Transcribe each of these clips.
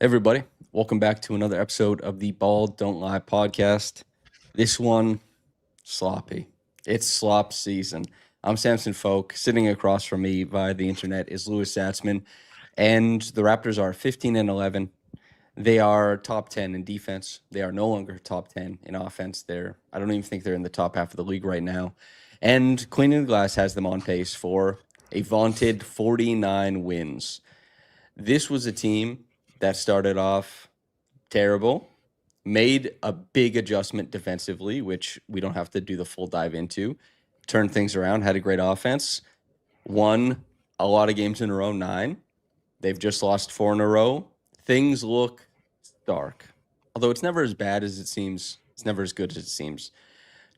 Everybody, welcome back to another episode of the Bald Don't Lie podcast. This one, sloppy. It's slop season. I'm Samson Folk. Sitting across from me via the internet is Louis Zatzman, and the Raptors are 15 and 11. They are top 10 in defense. They are no longer top 10 in offense. I don't even think they're in the top half of the league right now. And Cleaning the Glass has them on pace for a vaunted 49 wins. This was a team that started off terrible, made a big adjustment defensively, which we don't have to do the full dive into, turned things around, had a great offense, won a lot of games in a row, 9. They've just lost 4 in a row. Things look dark. Although it's never as bad as it seems, it's never as good as it seems.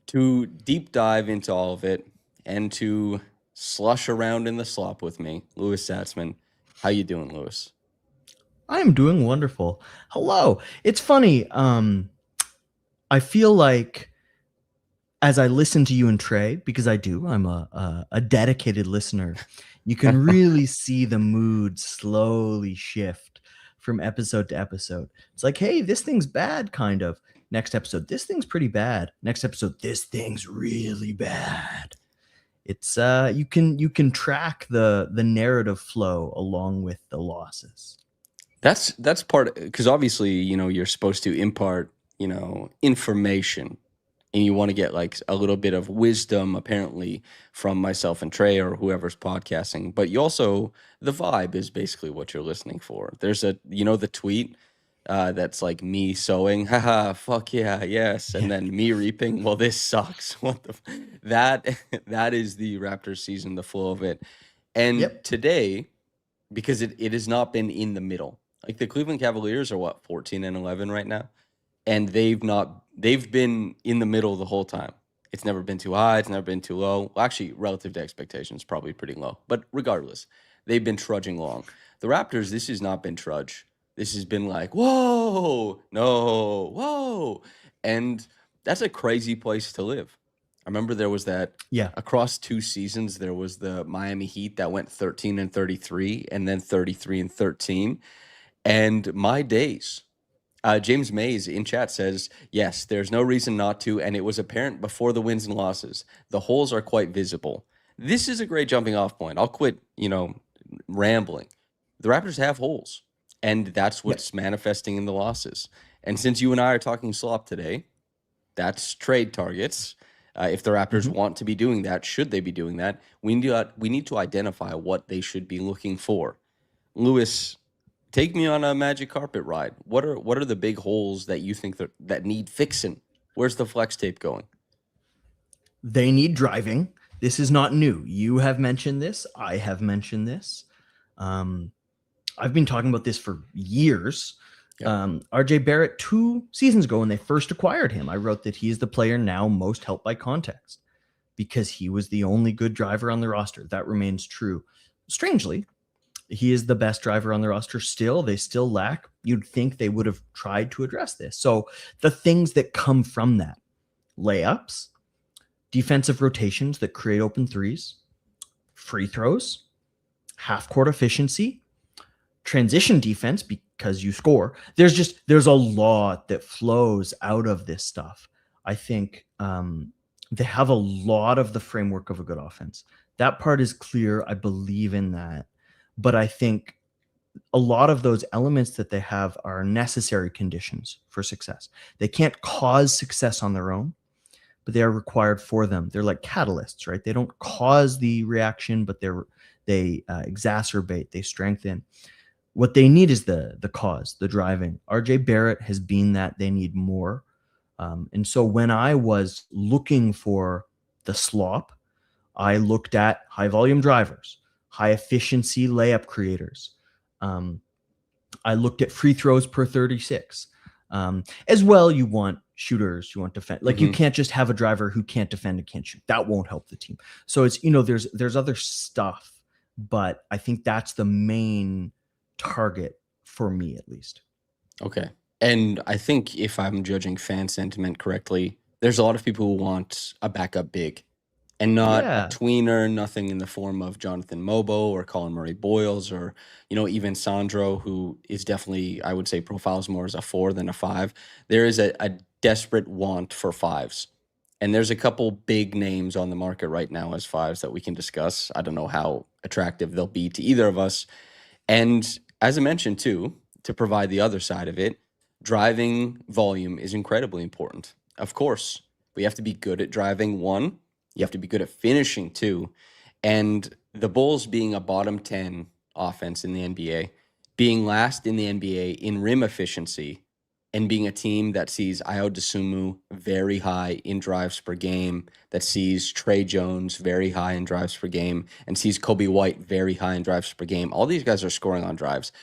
To deep dive into all of it and to slush around in the slop with me, Louis Zatzman. How you doing, Louis? I am doing wonderful. Hello. It's funny. I feel like as I listen to you and Trey, because I do, I'm a dedicated listener, you can really see the mood slowly shift from episode to episode. It's like, hey, this thing's bad, kind of. Next episode, this thing's pretty bad. Next episode, this thing's really bad. It's you can track the narrative flow along with the losses. That's part because obviously, you're supposed to impart, information and you want to get like a little bit of wisdom apparently from myself and Trey or whoever's podcasting. But you also the vibe is basically what you're listening for. There's the tweet that's like me sowing, haha, fuck yeah, yes, and then me reaping, well, this sucks. That is the Raptors season, the flow of it. And Yep. today, because it has not been in the middle. Like the Cleveland Cavaliers are 14 and 11 right now, and they've been in the middle the whole time. It's never been too high, it's never been too low. Well, actually, relative to expectations, probably pretty low. But regardless, they've been trudging along. The Raptors, this has not been trudge. This has been like, whoa, no, whoa. And that's a crazy place to live. I remember there was that Yeah. across 2 seasons, there was the Miami Heat that went 13 and 33 and then 33 and 13. And my days, James Mays in chat says, yes, there's no reason not to. And it was apparent before the wins and losses. The holes are quite visible. This is a great jumping off point. I'll quit, rambling. The Raptors have holes, and that's Yep. what's manifesting in the losses. And since you and I are talking slop today, that's trade targets. If the Raptors want to be doing that, should they be doing that? We need to identify what they should be looking for. Louis, take me on a magic carpet ride. What are the big holes that you think that need fixing? Where's the flex tape going? They need driving. This is not new. You have mentioned this. I have mentioned this. I've been talking about this for years. Yep. RJ Barrett 2 seasons ago when they first acquired him, I wrote that he is the player now most helped by context because he was the only good driver on the roster. That remains true. Strangely, he is the best driver on the roster still. They still lack. You'd think they would have tried to address this. So the things that come from that, layups, defensive rotations that create open threes, free throws, half court efficiency, transition defense because you score. There's a lot that flows out of this stuff. I think they have a lot of the framework of a good offense. That part is clear. I believe in that. But I think a lot of those elements that they have are necessary conditions for success. They can't cause success on their own, but they are required for them. They're like catalysts, right? They don't cause the reaction, but they exacerbate, they strengthen. What they need is the cause, the driving. RJ Barrett has been that. They need more. And so when I was looking for the slop, I looked at high volume drivers, high efficiency layup creators. I looked at free throws per 36. As well, you want shooters, you want defend. Like you can't just have a driver who can't defend and can't shoot. That won't help the team. So it's, there's other stuff, but I think that's the main target for me at least. Okay. And I think if I'm judging fan sentiment correctly, there's a lot of people who want a backup big. and not a Yeah. tweener, nothing in the form of Jonathan Mobo or Colin Murray Boyles or, even Sandro, who is definitely, I would say, profiles more as a 4 than a 5. There is a desperate want for 5s. And there's a couple big names on the market right now as 5s that we can discuss. I don't know how attractive they'll be to either of us. And as I mentioned too, to provide the other side of it, driving volume is incredibly important. Of course, we have to be good at driving, one. You have to be good at finishing, two. And the Bulls being a bottom 10 offense in the NBA, being last in the NBA in rim efficiency, and being a team that sees Ayo Dosunmu very high in drives per game, that sees Trey Jones very high in drives per game, and sees Kobe White very high in drives per game. All these guys are scoring on drives,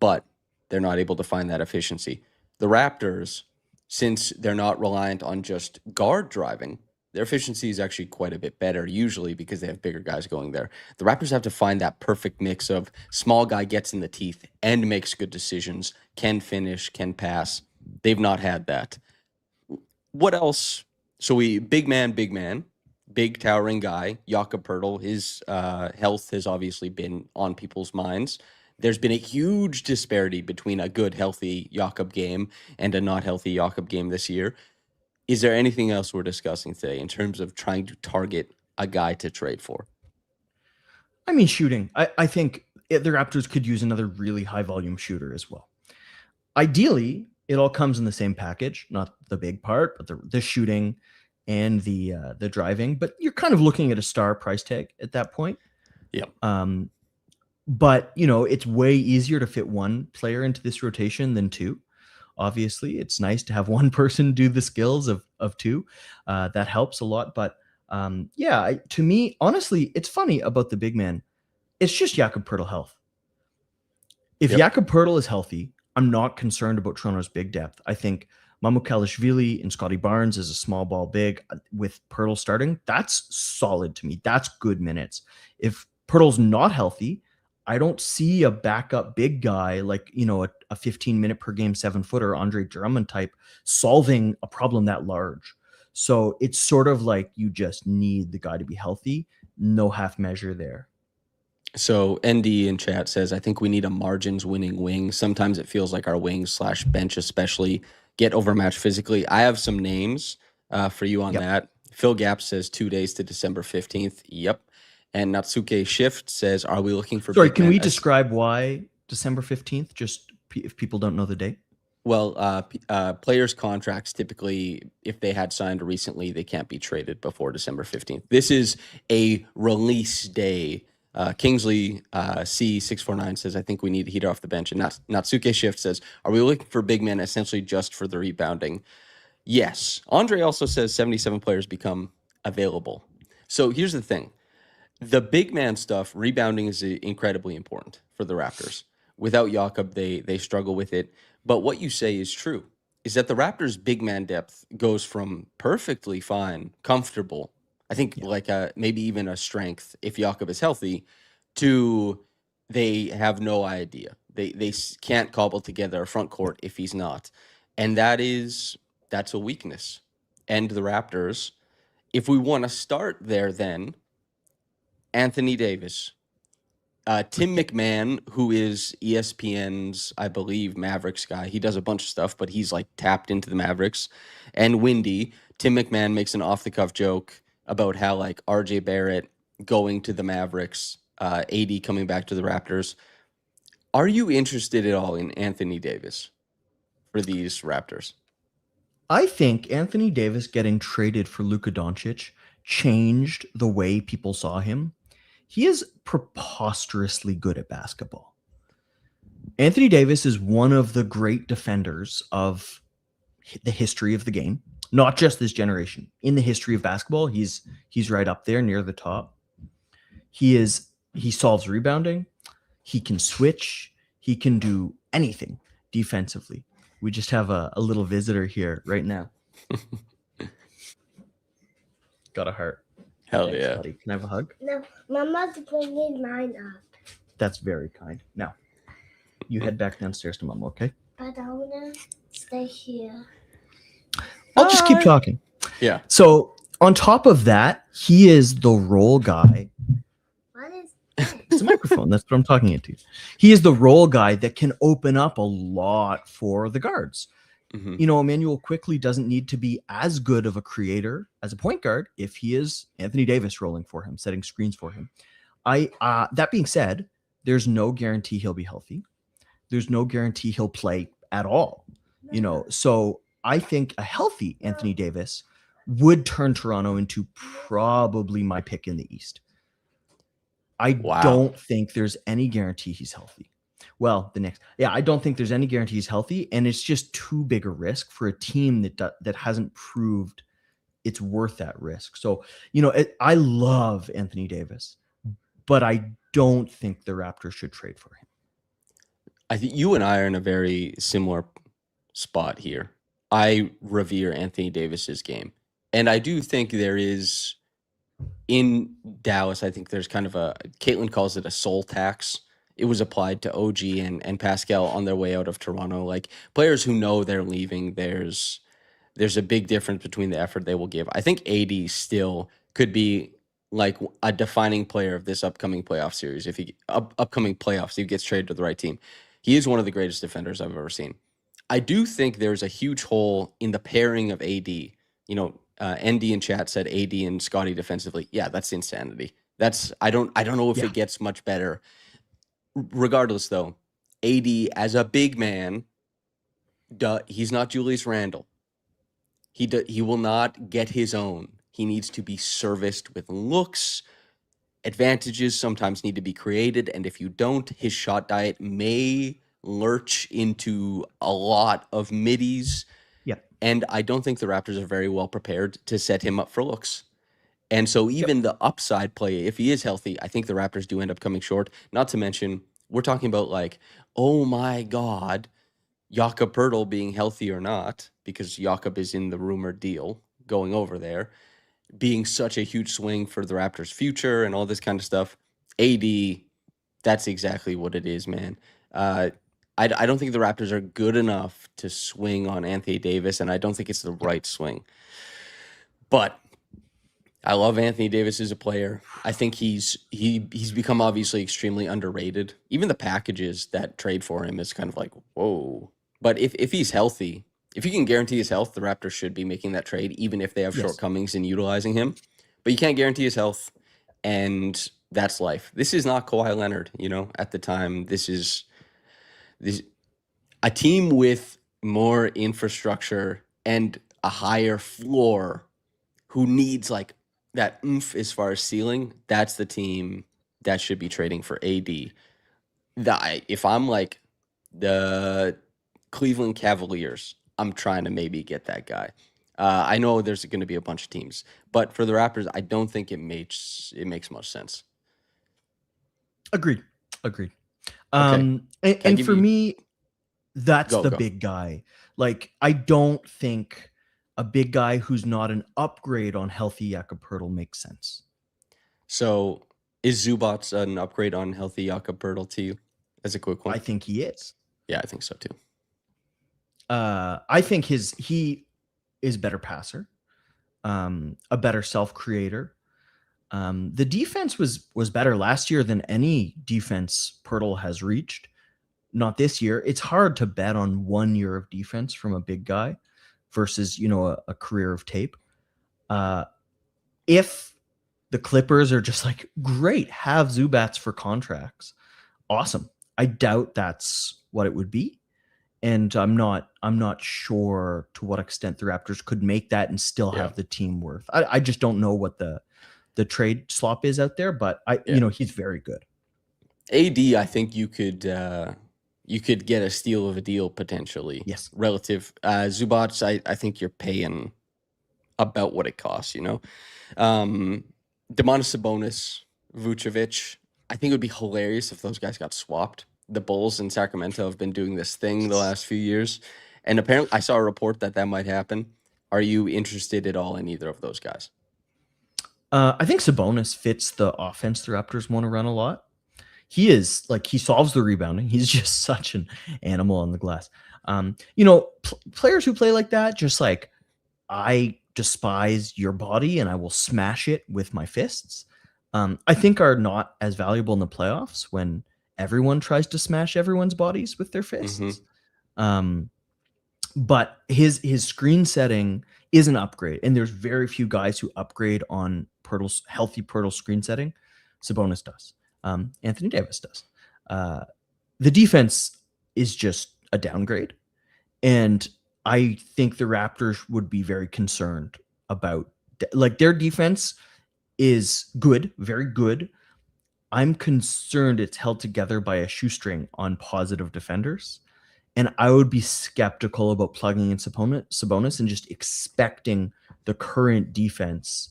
but they're not able to find that efficiency. The Raptors, since they're not reliant on just guard driving, their efficiency is actually quite a bit better, usually because they have bigger guys going there. The Raptors have to find that perfect mix of small guy gets in the teeth and makes good decisions, can finish, can pass. They've not had that. What else? So big man, big towering guy, Jakob Poeltl. His health has obviously been on people's minds. There's been a huge disparity between a good, healthy Jakob game and a not healthy Jakob game this year. Is there anything else we're discussing today in terms of trying to target a guy to trade for? I mean, shooting. I think the Raptors could use another really high volume shooter as well. Ideally, it all comes in the same package, not the big part, but the shooting and the driving. But you're kind of looking at a star price tag at that point. Yep. But it's way easier to fit one player into this rotation than two. Obviously, it's nice to have one person do the skills of two. That helps a lot. But to me, honestly, it's funny about the big man. It's just Jakob Poeltl health. If Jakob Poeltl is healthy, I'm not concerned about Toronto's big depth. I think Mamukelashvili and Scotty Barnes as a small ball big with Poeltl starting, that's solid to me. That's good minutes. If Poeltl's not healthy, I don't see a backup big guy like, a 15-minute per game 7-footer Andre Drummond type solving a problem that large. So it's sort of like you just need the guy to be healthy. No half measure there. So ND in chat says, I think we need a margins winning wing. Sometimes it feels like our wings / bench especially get overmatched physically. I have some names for you on that. Phil Gap says 2 days to December 15th. Yep. And Natsuke Shift says, are we looking for... Sorry, can we describe why December 15th, just if people don't know the date? Well, players' contracts typically, if they had signed recently, they can't be traded before December 15th. This is a release day. Kingsley C649 says, I think we need a heater off the bench. And Natsuke Shift says, are we looking for big men essentially just for the rebounding? Yes. Andre also says 77 players become available. So here's the thing. The big man stuff, rebounding is incredibly important for the Raptors. Without Jakob, they struggle with it. But what you say is true, is that the Raptors' big man depth goes from perfectly fine, comfortable, I think like maybe even a strength if Jakob is healthy, to they have no idea. They can't cobble together a front court if he's not. And that's a weakness. And the Raptors, if we want to start there then, Anthony Davis, Tim McMahon, who is ESPN's, I believe, Mavericks guy. He does a bunch of stuff, but he's like tapped into the Mavericks. And Windy, Tim McMahon makes an off-the-cuff joke about how like RJ Barrett going to the Mavericks, AD coming back to the Raptors. Are you interested at all in Anthony Davis for these Raptors? I think Anthony Davis getting traded for Luka Doncic changed the way people saw him. He is preposterously good at basketball. Anthony Davis is one of the great defenders of the history of the game, not just this generation. In the history of basketball, he's right up there near the top. He solves rebounding. He can switch. He can do anything defensively. We just have a little visitor here right now. Got a heart. Hell Thanks, yeah. buddy. Can I have a hug? No, Mama's bringing mine up. That's very kind. Now, you head back downstairs to Mom, okay? But I want to stay here. I'll just keep talking. Yeah. So On top of that, he is the role guy. What is It's a microphone. That's what I'm talking into. He is the role guy that can open up a lot for the guards. Mhm. You know, Emmanuel quickly doesn't need to be as good of a creator as a point guard if he is Anthony Davis rolling for him, setting screens for him. That being said, there's no guarantee he'll be healthy. There's no guarantee he'll play at all. You know, so I think a healthy Anthony Davis would turn Toronto into probably my pick in the East. I Wow. don't think there's any guarantee he's healthy. Well, I don't think there's any guarantee he's healthy, and it's just too big a risk for a team that hasn't proved it's worth that risk. So, you know, I love Anthony Davis, but I don't think the Raptors should trade for him. I think you and I are in a very similar spot here. I revere Anthony Davis's game, and I do think there is in Dallas. I think there's kind of Caitlin calls it a soul tax. It was applied to OG and Pascal on their way out of Toronto. Like players who know they're leaving, there's a big difference between the effort they will give. I think AD still could be like a defining player of this upcoming playoff series. If he upcoming playoffs, he gets traded to the right team. He is one of the greatest defenders I've ever seen. I do think there's a huge hole in the pairing of AD. You know, ND in chat said AD and Scotty defensively. Yeah, that's insanity. I don't know if Yeah. it gets much better. Regardless, though, AD as a big man, he's not Julius Randle. He will not get his own. He needs to be serviced with looks. Advantages sometimes need to be created, and if you don't, his shot diet may lurch into a lot of middies. Yeah. And I don't think the Raptors are very well prepared to set him up for looks. And so even the upside play, if he is healthy, I think the Raptors do end up coming short. Not to mention, we're talking about like, oh my God, Jakob Poeltl being healthy or not, because Jakob is in the rumored deal going over there, being such a huge swing for the Raptors' future and all this kind of stuff. AD, that's exactly what it is, man. I don't think the Raptors are good enough to swing on Anthony Davis, and I don't think it's the right swing. But I love Anthony Davis as a player. I think he's become obviously extremely underrated. Even the packages that trade for him is kind of like, whoa. But if he's healthy, if you can guarantee his health, the Raptors should be making that trade, even if they have Yes. shortcomings in utilizing him. But you can't guarantee his health, and that's life. This is not Kawhi Leonard, you know, at the time. This is a team with more infrastructure and a higher floor who needs like that oomph as far as ceiling. That's the team that should be trading for AD. If I'm like the Cleveland Cavaliers, I'm trying to maybe get that guy. I know there's going to be a bunch of teams, but for the Raptors, I don't think it makes much sense. Agreed. Okay. And for you- me, that's Go. big guy. Like, I don't think a big guy who's not an upgrade on healthy Jakob Poeltl makes sense. So is Zubats an upgrade on healthy Jakob Poeltl to you? As a quick one, I think he is. Yeah, I think so too. I think he is a better passer, a better self-creator. The defense was better last year than any defense Poeltl has reached. Not this year. It's hard to bet on 1 year of defense from a big guy versus, you know, a career of tape. If the Clippers are just like, great, have Zubats for contracts, awesome. I doubt that's what it would be. And I'm not sure to what extent the Raptors could make that and still have the team worth. I just don't know what the trade slop is out there, but you know, he's very good. AD, I think you could get a steal of a deal potentially. Yes. Relative. Zubats, I think you're paying about what it costs, you know. Domantas Sabonis, Vucevic, I think it would be hilarious if those guys got swapped. The Bulls in Sacramento have been doing this thing the last few years, and apparently I saw a report that might happen. Are you interested at all in either of those guys? I think Sabonis fits the offense the Raptors want to run a lot. He is like, he solves the rebounding. He's just such an animal on the glass. You know, players who play like that, just like, I despise your body and I will smash it with my fists, I think are not as valuable in the playoffs when everyone tries to smash everyone's bodies with their fists. But his screen setting is an upgrade, and there's very few guys who upgrade on Pirtle's healthy Pirtle screen setting. Sabonis does. Anthony Davis does. The defense is just a downgrade, and I think the Raptors would be very concerned about, like, their defense is good, very good. I'm concerned it's held together by a shoestring on positive defenders. And I would be skeptical about plugging in Sabonis and just expecting the current defense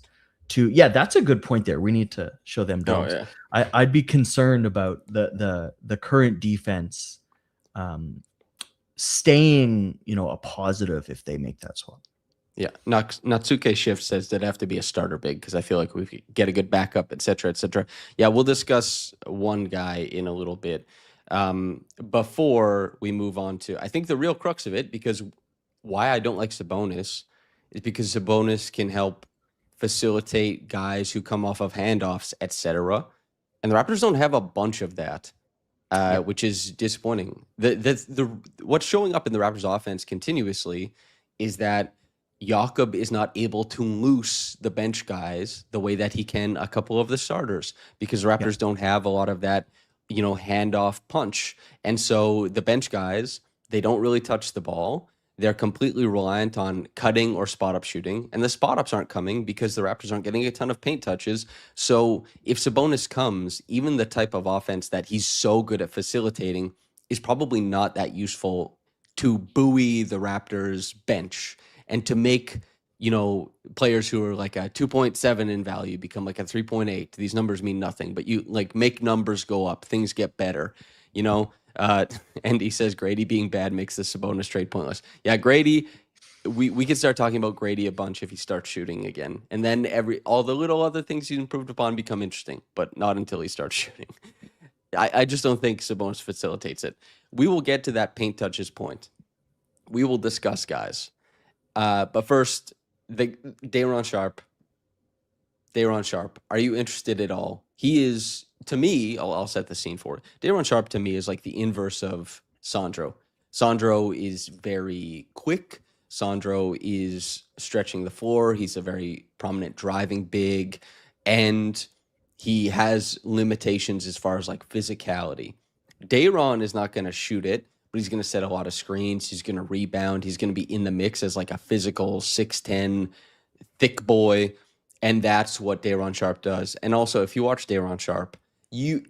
to. Yeah, that's a good point there. We need to show them dogs. Oh, yeah. I'd be concerned about the current defense staying, a positive if they make that swap. Yeah, Natsuke Shift says that have to be a starter big because I feel like we get a good backup, et cetera, et cetera. Yeah, we'll discuss one guy in a little bit. Before we move on to, I think the real crux of it, because why I don't like Sabonis is because Sabonis can help facilitate guys who come off of handoffs, et cetera. And the Raptors don't have a bunch of that, which is disappointing. What's showing up in the Raptors offense continuously is that Jakob is not able to loose the bench guys the way that he can a couple of the starters because the Raptors don't have a lot of that, handoff punch. And so the bench guys, they don't really touch the ball. They're completely reliant on cutting or spot up shooting. And the spot ups aren't coming because the Raptors aren't getting a ton of paint touches. So if Sabonis comes, even the type of offense that he's so good at facilitating is probably not that useful to buoy the Raptors bench and to make, players who are like a 2.7 in value become like a 3.8. These numbers mean nothing, but you make numbers go up. Things get better, and he says Grady being bad makes the Sabonis trade pointless. Yeah, Grady, we could start talking about Grady a bunch if he starts shooting again. And then all the little other things he's improved upon become interesting, but not until he starts shooting. I just don't think Sabonis facilitates it. We will get to that paint touches point. We will discuss guys. But first, Day'Ron Sharpe. Day'Ron Sharpe, are you interested at all? He is, to me, I'll set the scene for it. Day'Ron Sharpe, to me, is like the inverse of Sandro. Sandro is very quick. Sandro is stretching the floor. He's a very prominent driving big. And he has limitations as far as like physicality. Day'Ron is not going to shoot it, but he's going to set a lot of screens. He's going to rebound. He's going to be in the mix as like a physical 6'10", thick boy. And that's what Day'Ron Sharpe does. And also, if you watch Day'Ron Sharpe, you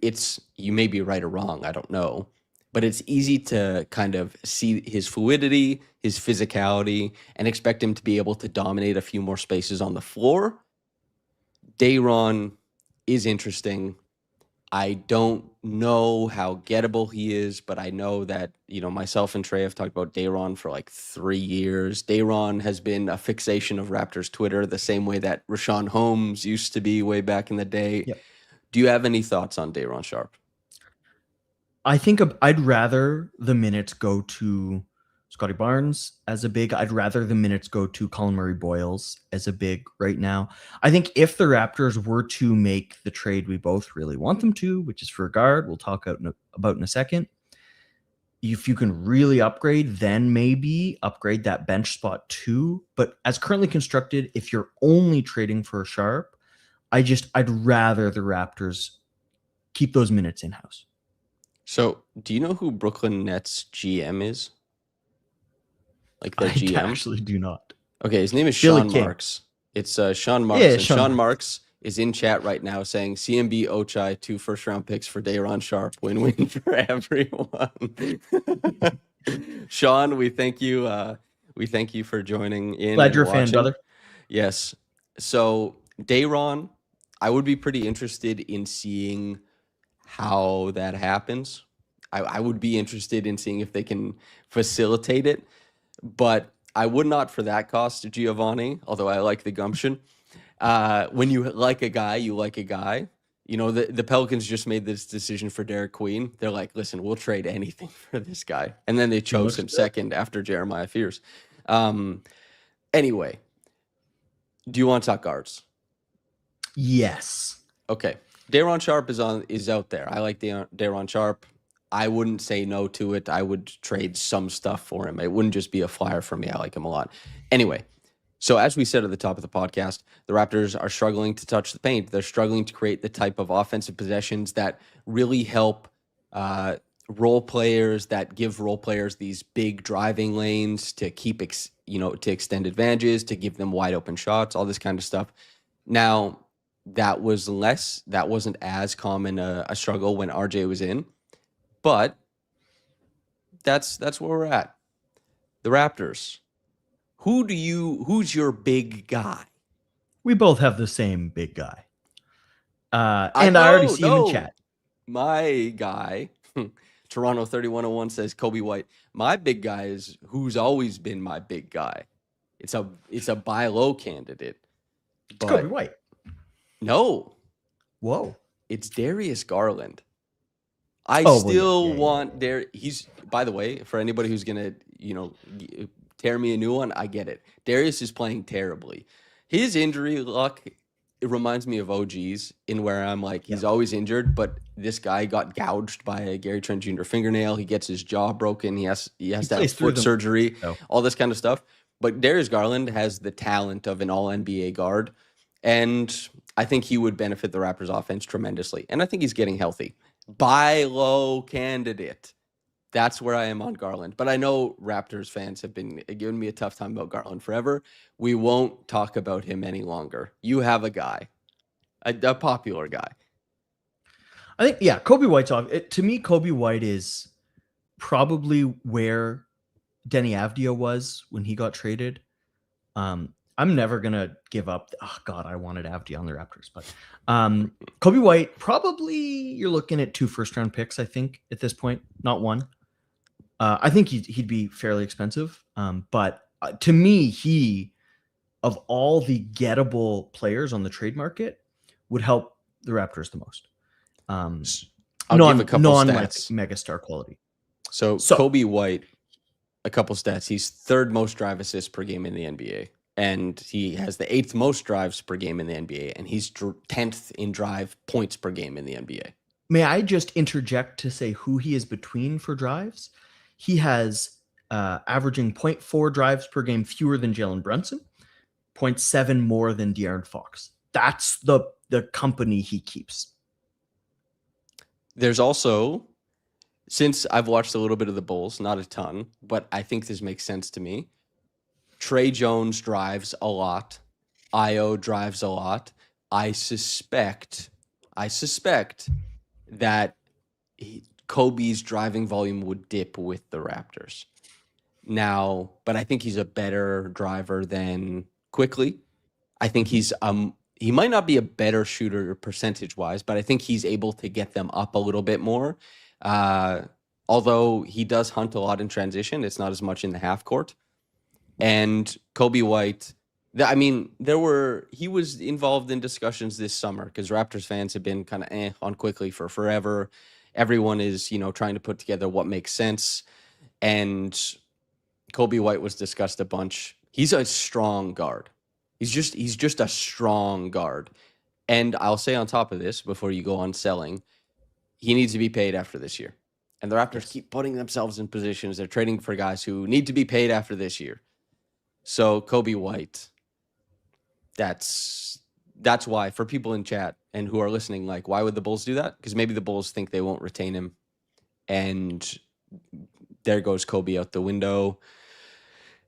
may be right or wrong, I don't know, but it's easy to kind of see his fluidity, his physicality, and expect him to be able to dominate a few more spaces on the floor. Day'Ron is interesting. I don't know how gettable he is, but I know that, myself and Trey have talked about Day'Ron for like 3 years. Day'Ron has been a fixation of Raptors Twitter the same way that Rashawn Holmes used to be way back in the day. Yep. Do you have any thoughts on Day'Ron Sharpe? I think I'd rather the minutes go to Scotty Barnes as a big. I'd rather the minutes go to Colin Murray-Boyles as a big right now. I think if the Raptors were to make the trade we both really want them to, which is for a guard, we'll talk about in a second. If you can really upgrade, then maybe upgrade that bench spot too. But as currently constructed, if you're only trading for a Sharpe, I'd rather the Raptors keep those minutes in-house. So do you know who Brooklyn Nets GM is? Like their GM? I actually do not. Okay, his name is Billy Sean King. Marks. It's Sean Marks. Yeah, and Sean Marks is in chat right now saying CMB Ochai 2 first-round picks for Day'Ron Sharpe. Win-win for everyone. Sean, we thank you. We thank you for joining in. Glad you're a fan, brother. Yes. So Day'Ron, I would be pretty interested in seeing how that happens. I would be interested in seeing if they can facilitate it. But I would not for that cost, Giovanni, although I like the gumption. When you like a guy, you like a guy. The Pelicans just made this decision for Derek Queen. They're like, listen, we'll trade anything for this guy. And then they chose him second after Jeremiah Fears. Anyway, Do you want to talk guards? Yes. Okay. Daron Sharpe is out there. I like Daron Sharpe. I wouldn't say no to it. I would trade some stuff for him. It wouldn't just be a flyer for me. I like him a lot. Anyway, so as we said at the top of the podcast, the Raptors are struggling to touch the paint. They're struggling to create the type of offensive possessions that really help role players, that give role players these big driving lanes to keep, to extend advantages, to give them wide open shots, all this kind of stuff. Now, that wasn't as common a struggle when RJ was in, but that's where we're at. The Raptors. Who's your big guy? We both have the same big guy. I already see him in chat. My guy, Toronto 3101 says Kobe White. My big guy is who's always been my big guy. It's a buy low candidate. It's Kobe White. No. Whoa. It's Darius Garland. Want Darius. He's, by the way, for anybody who's going to, tear me a new one, I get it. Darius is playing terribly. His injury luck, it reminds me of OG's, in where I'm like, he's always injured, but this guy got gouged by a Gary Trent Jr. fingernail. He gets his jaw broken. He has to have foot surgery, all this kind of stuff. But Darius Garland has the talent of an all-NBA guard, and I think he would benefit the Raptors offense tremendously. And I think he's getting healthy. Buy low candidate. That's where I am on Garland. But I know Raptors fans have been giving me a tough time about Garland forever. We won't talk about him any longer. You have a guy, a popular guy. I think, Kobe White's off. To me, Kobe White is probably where Denny Avdia was when he got traded. I'm never going to give up. Oh, God, I wanted Avdia on the Raptors. But Kobe White, probably you're looking at 2 first-round picks, I think, at this point, not 1. I think he'd be fairly expensive. But to me, he, of all the gettable players on the trade market, would help the Raptors the most. I'll give a couple stats. Like megastar quality. So Kobe White, a couple stats. He's 3rd most drive assists per game in the NBA. And he has the 8th most drives per game in the NBA. And he's 10th in drive points per game in the NBA. May I just interject to say who he is between for drives? He has averaging 0.4 drives per game fewer than Jalen Brunson, 0.7 more than De'Aaron Fox. That's the company he keeps. There's also, since I've watched a little bit of the Bulls, not a ton, but I think this makes sense to me. Trey Jones drives a lot. Io drives a lot. I suspect that Kobe's driving volume would dip with the Raptors. Now, but I think he's a better driver than Quickly. I think he might not be a better shooter percentage-wise, but I think he's able to get them up a little bit more. Although he does hunt a lot in transition, it's not as much in the half court. And Kobe White, he was involved in discussions this summer because Raptors fans have been kind of on Quickly for forever. Everyone is, trying to put together what makes sense. And Kobe White was discussed a bunch. He's a strong guard. He's just a strong guard. And I'll say on top of this, before you go on selling, he needs to be paid after this year. And the Raptors keep putting themselves in positions. They're trading for guys who need to be paid after this year. So Kobe White, that's why, for people in chat and who are listening, like, why would the Bulls do that? Because maybe the Bulls think they won't retain him. And there goes Kobe out the window.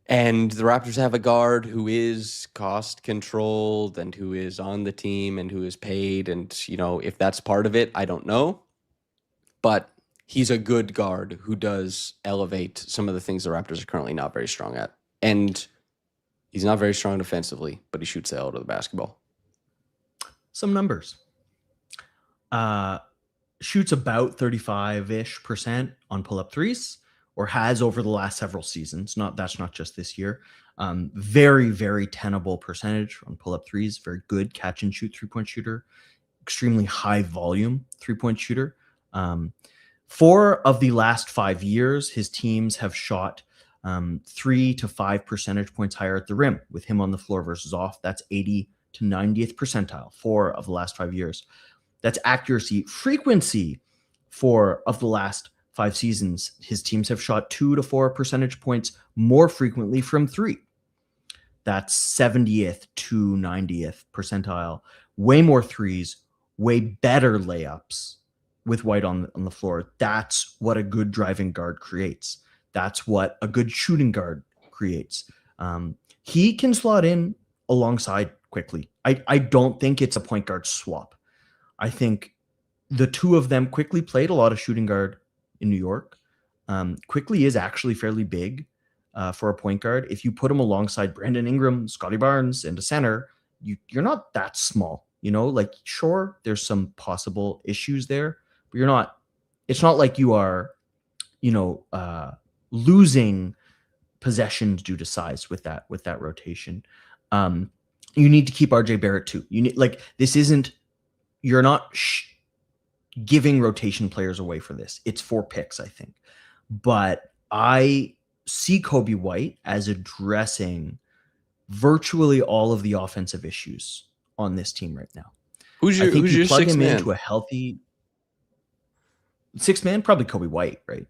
And the Raptors have a guard who is cost controlled and who is on the team and who is paid. And, if that's part of it, I don't know. But he's a good guard who does elevate some of the things the Raptors are currently not very strong at. And he's not very strong defensively, but he shoots the hell out of the basketball. Some numbers. Shoots about 35-ish% on pull-up threes, or has over the last several seasons. That's not just this year. Very, very tenable percentage on pull-up threes. Very good catch and shoot 3-point shooter. Extremely high volume 3-point shooter. 4 of the last 5 years, his teams have shot 3 to 5 percentage points higher at the rim with him on the floor versus off. That's 80 to 90th percentile, 4 of the last 5 years. That's accuracy. Frequency, 4 of the last 5 seasons. His teams have shot 2 to 4 percentage points more frequently from 3. That's 70th to 90th percentile. Way more threes, way better layups with White on the floor. That's what a good driving guard creates. That's what a good shooting guard creates. He can slot in alongside quickly. I don't think it's a point guard swap. I think the two of them quickly played a lot of shooting guard in New York. Quickly is actually fairly big for a point guard. If you put him alongside Brandon Ingram, Scotty Barnes, and a center, you're not that small. Like, sure, there's some possible issues there, but you're not. It's not like you are, losing possessions due to size with that rotation. You need to keep RJ Barrett too. You need, like, this isn't. You're not giving rotation players away for this. It's 4 picks, I think, but I see Coby White as addressing virtually all of the offensive issues on this team right now. Who's your plug sixth him man? into a healthy sixth man? Probably Coby White, right?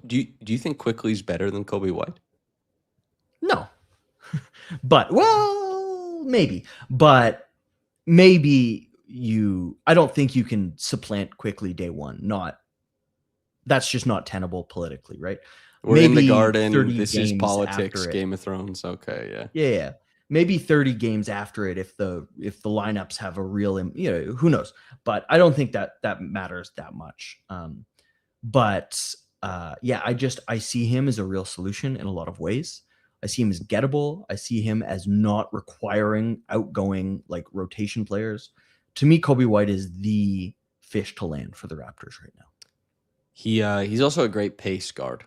Do you think Quickly's better than Coby White? No, but maybe. But maybe I don't think you can supplant Quickly day one. That's just not tenable politically, right? We're in the garden. This is games politics, after it. Game of Thrones. Okay, Yeah. Maybe 30 games after it, if the lineups have a real, who knows? But I don't think that matters that much. I see him as a real solution in a lot of ways. I see him as gettable. I see him as not requiring outgoing, like, rotation players. To me, Coby White is the fish to land for the Raptors right now. He's also a great pace guard.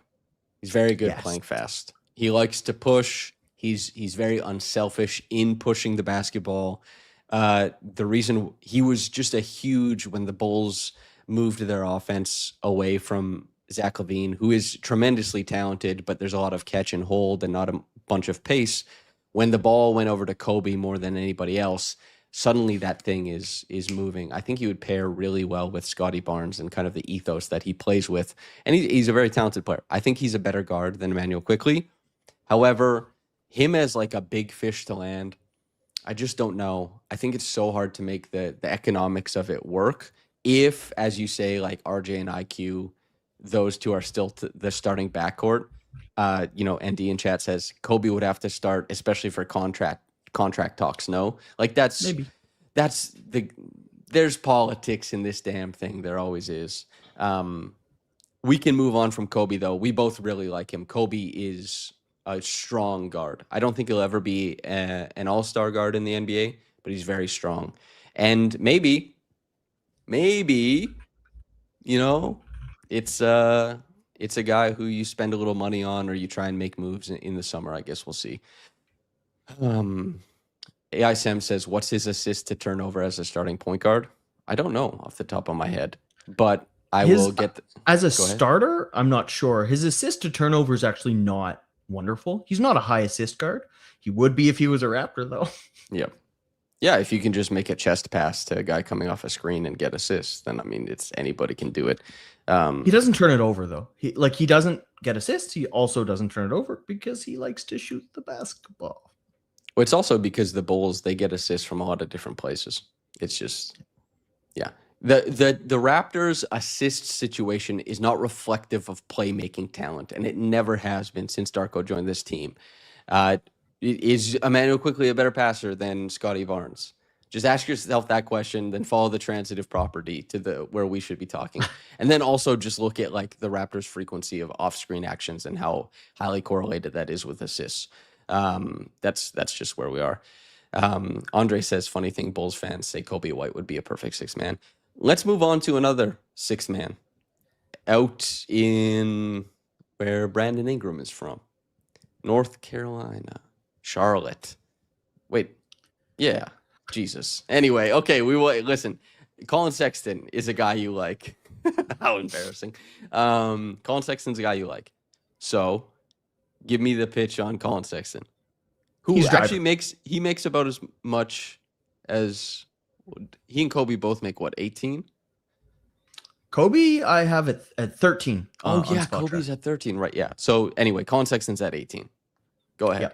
He's very good playing fast. He likes to push. He's very unselfish in pushing the basketball. The reason he was just a huge when the Bulls moved their offense away from Zach LaVine, who is tremendously talented, but there's a lot of catch and hold and not a bunch of pace. When the ball went over to Coby more than anybody else, suddenly that thing is moving. I think he would pair really well with Scotty Barnes and kind of the ethos that he plays with. And he's a very talented player. I think he's a better guard than Emmanuel Quickly. However, him as like a big fish to land, I just don't know. I think it's so hard to make the economics of it work if, as you say, like RJ and IQ, those two are still the starting backcourt. ND in chat says Coby would have to start, especially for contract talks. No, like there's politics in this damn thing. There always is. We can move on from Coby though. We both really like him. Coby is a strong guard. I don't think he'll ever be an all-star guard in the NBA, but he's very strong. And maybe, it's a guy who you spend a little money on or you try and make moves in the summer. I guess we'll see. AI Sam says, what's his assist to turnover as a starting point guard? I don't know off the top of my head, but will get... As a starter, I'm not sure. His assist to turnover is actually not wonderful. He's not a high assist guard. He would be if he was a Raptor, though. Yep. Yeah, if you can just make a chest pass to a guy coming off a screen and get assists, then, I mean, anybody can do it. He doesn't turn it over, though. He doesn't get assists. He also doesn't turn it over because he likes to shoot the basketball. Well, it's also because the Bulls, they get assists from a lot of different places. It's just, yeah. The Raptors' assist situation is not reflective of playmaking talent, and it never has been since Darko joined this team. Is Emmanuel Quickly a better passer than Scotty Barnes? Just ask yourself that question, then follow the transitive property to where we should be talking. And then also just look at like the Raptors' frequency of off-screen actions and how highly correlated that is with assists. That's just where we are. Andre says, funny thing, Bulls fans say Coby White would be a perfect sixth man. Let's move on to another sixth man out in where Brandon Ingram is from. North Carolina. Charlotte. Wait. Yeah. Jesus. Anyway, okay, we will listen. Colin Sexton is a guy you like. How embarrassing. Colin Sexton's a guy you like. So give me the pitch on Colin Sexton, who He's a actually driver. makes about as much as he and Kobe both make, what, 18? Kobe, I have it at 13. Oh on yeah, Spot Kobe's Track. at 13, right? Yeah. So anyway, Colin Sexton's at 18. Go ahead.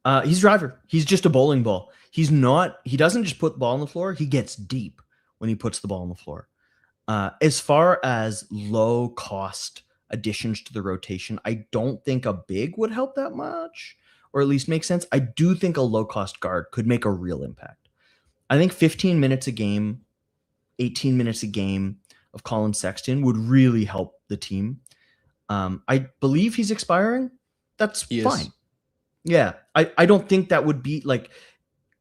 Yep. He's a driver. He's just a bowling ball. He doesn't just put the ball on the floor. He gets deep when he puts the ball on the floor. As far as low cost additions to the rotation, I don't think a big would help that much, or at least make sense. I do think a low cost guard could make a real impact. I think 15 minutes a game, 18 minutes a game of Colin Sexton would really help the team. I believe he's expiring. That's fine. Yeah. I don't think that would be like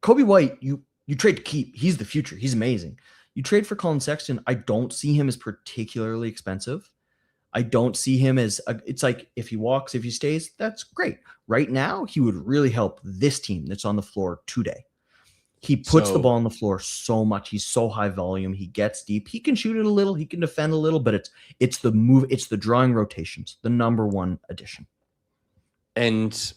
Kobe White. You trade to keep. He's the future. He's amazing. You trade for Colin Sexton. I don't see him as particularly expensive. I don't see him as it's like if he walks, if he stays, that's great. Right now, he would really help this team that's on the floor today. He puts the ball on the floor so much. He's so high volume. He gets deep. He can shoot it a little. He can defend a little, but it's the move. It's the drawing rotations, the number one addition. And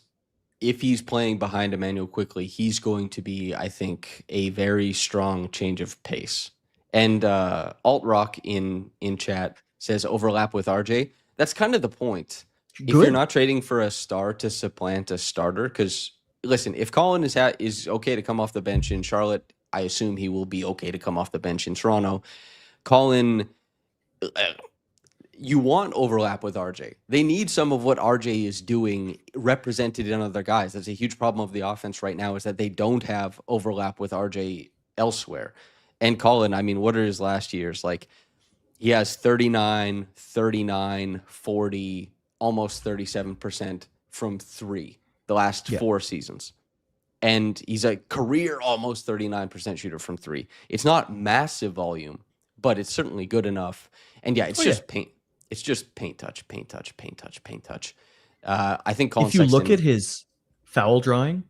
if he's playing behind Emmanuel quickly, he's going to be, I think, a very strong change of pace. And Alt Rock in chat says overlap with RJ. That's kind of the point. If you're not trading for a star to supplant a starter, because listen, if Colin is okay to come off the bench in Charlotte, I assume he will be okay to come off the bench in Toronto. Colin, you want overlap with RJ. They need some of what RJ is doing represented in other guys. That's a huge problem of the offense right now, is that they don't have overlap with RJ elsewhere. And Colin, I mean, what are his last years? Like, he has 39, 39, 40, almost 37% from three the last 4 seasons. And he's a career almost 39% shooter from three. It's not massive volume, but it's certainly good enough. And yeah, it's just paint. It's just paint touch, paint touch, paint touch, paint touch. I think Colin Sexton, look at Sexton, his foul drawing,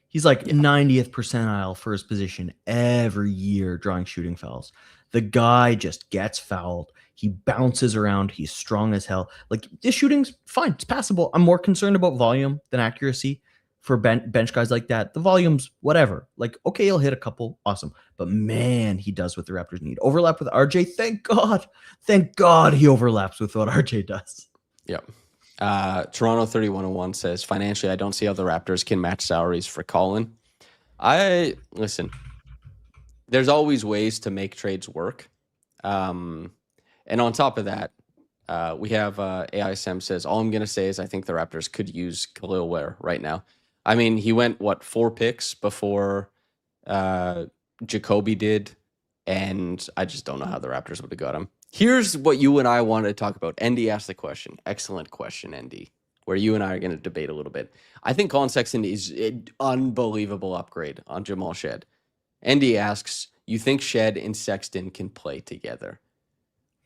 he's like 90th percentile for his position every year drawing shooting fouls. The guy just gets fouled. He bounces around. He's strong as hell. Like, this shooting's fine. It's passable. I'm more concerned about volume than accuracy for bench guys like that. The volume's whatever. Like, okay, he'll hit a couple. Awesome. But man, he does what the Raptors need. Overlap with RJ. Thank God. Thank God he overlaps with what RJ does. Yep. Toronto 3101 says, financially, I don't see how the Raptors can match salaries for Colin. Listen, there's always ways to make trades work. And on top of that, we have AISM says, all I'm going to say is I think the Raptors could use Khalil Ware right now. I mean, he went, 4 picks before Jacoby did, and I just don't know how the Raptors would have got him. Here's what you and I wanted to talk about. Andy asked the question. Excellent question, Andy, where you and I are going to debate a little bit. I think Colin Sexton is an unbelievable upgrade on Jamal Shed. Andy asks, you think Shed and Sexton can play together?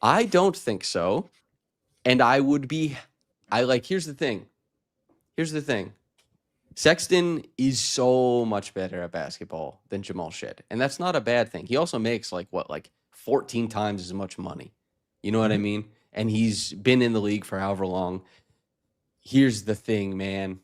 I don't think so. And here's the thing. Sexton is so much better at basketball than Jamal Shed. And that's not a bad thing. He also makes 14 times as much money. You know what I mean? And he's been in the league for however long. Here's the thing, man.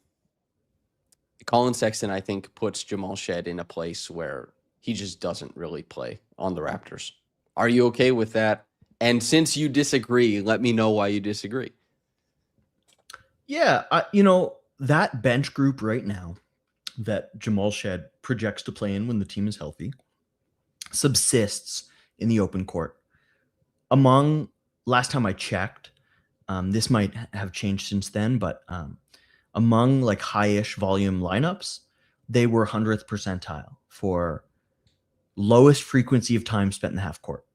Colin Sexton, I think, puts Jamal Shed in a place where he just doesn't really play on the Raptors. Are you okay with that? And since you disagree, let me know why you disagree. Yeah, that bench group right now that Jamal Shed projects to play in when the team is healthy subsists in the open court. Last time I checked, this might have changed since then, but among high-ish volume lineups, they were 100th percentile for lowest frequency of time spent in the half court.